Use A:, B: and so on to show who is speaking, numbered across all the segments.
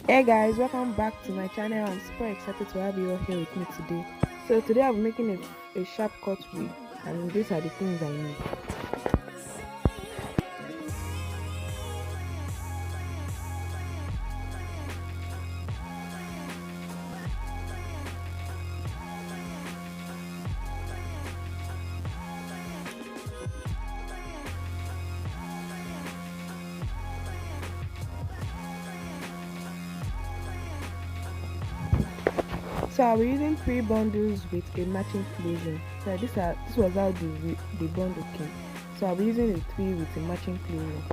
A: Hey guys, welcome back to my channel. I'm super excited to have you all here with me today. So today I'm making a sharp cut wig, and these are the things I need. So I'll be using 3 bundles with a matching closure. So this was how the bundle came. So I'll be using the 3 with a matching closure.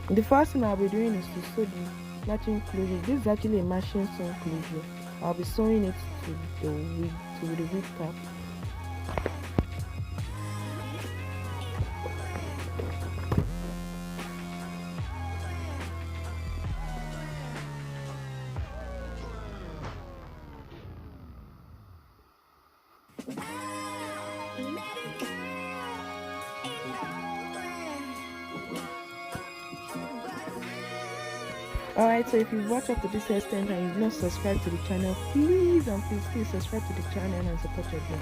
A: The first thing I'll be doing is to sew the matching closure. This is actually a matching sewn closure. I'll be sewing it to the wig cap. Alright, so if you've watched up to this extent and you've not subscribed to the channel, please subscribe to the channel and support your girl.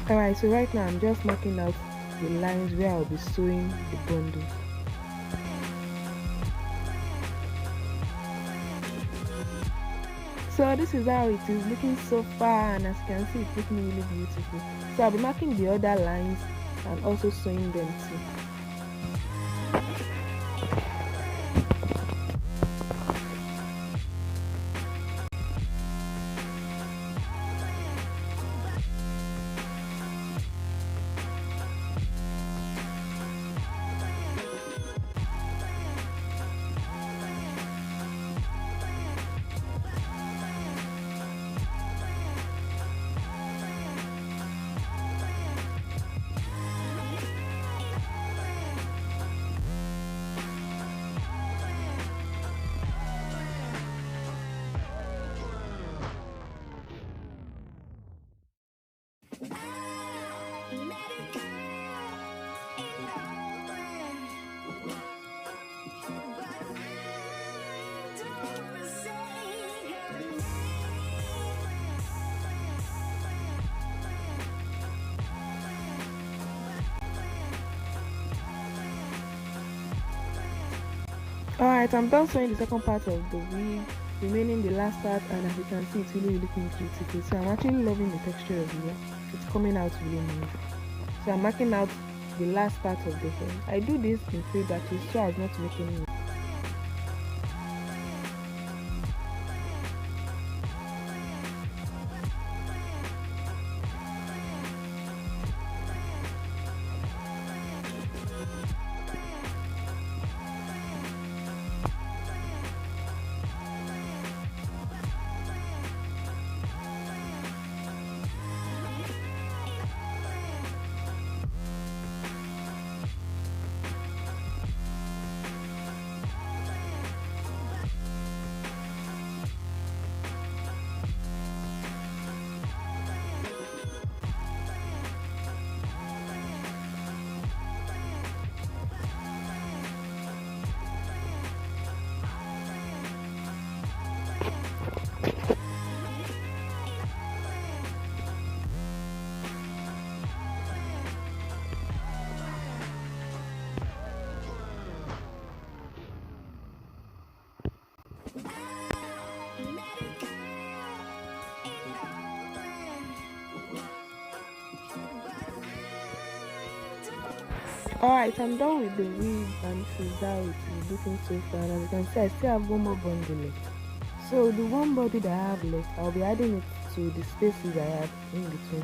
A: Alright, so right now I'm just marking out the lines where I'll be sewing the bundles. So this is how it is looking so far, and as you can see, it's looking really beautiful. So I'll be marking the other lines and also sewing them too. Alright, I'm done sewing the second part of the wig, remaining the last part, and as you can see, it's really looking beautiful. So I'm actually loving the texture of the hair. It's coming out really nice. So I'm marking out the last part of the hair. I do this in 3 batches so as not to make any. Alright, I'm done with the wig and this is how it is looking so far. And as you can see, I still have one more bundle left. So the one body that I have left, I'll be adding it to the spaces I have in between,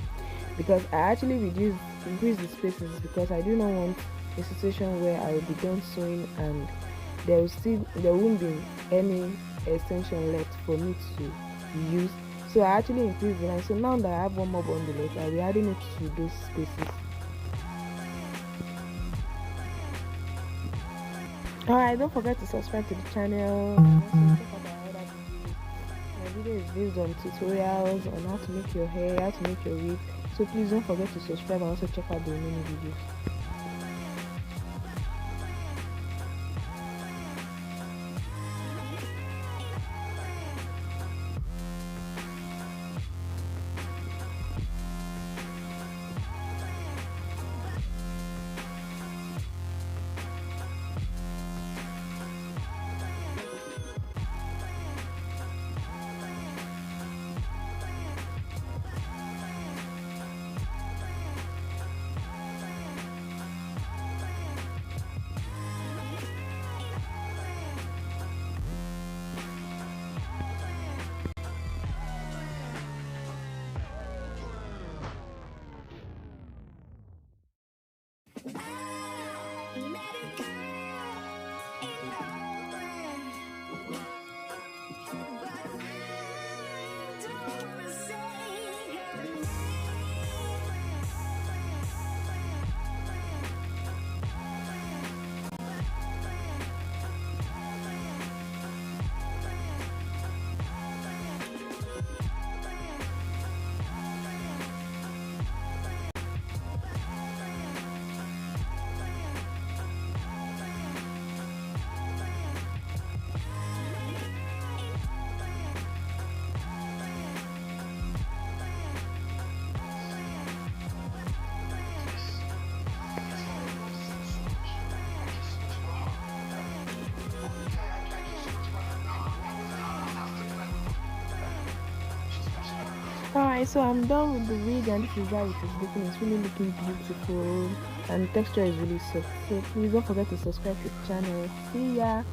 A: because I actually increase the spaces because I do not want a situation where I will be done sewing and there won't be any extension left for me to use. So I actually increase the line. So now that I have one more bundle left, I'll be adding it to those spaces. Alright, don't forget to subscribe to the channel and also check out our other videos. My video is based on tutorials on how to make your hair, how to make your wig. So please don't forget to subscribe and also check out the remaining videos. Alright, so I'm done with the wig and this is how it is looking. It's really looking beautiful and the texture is really soft. So please don't forget to subscribe to the channel. See ya!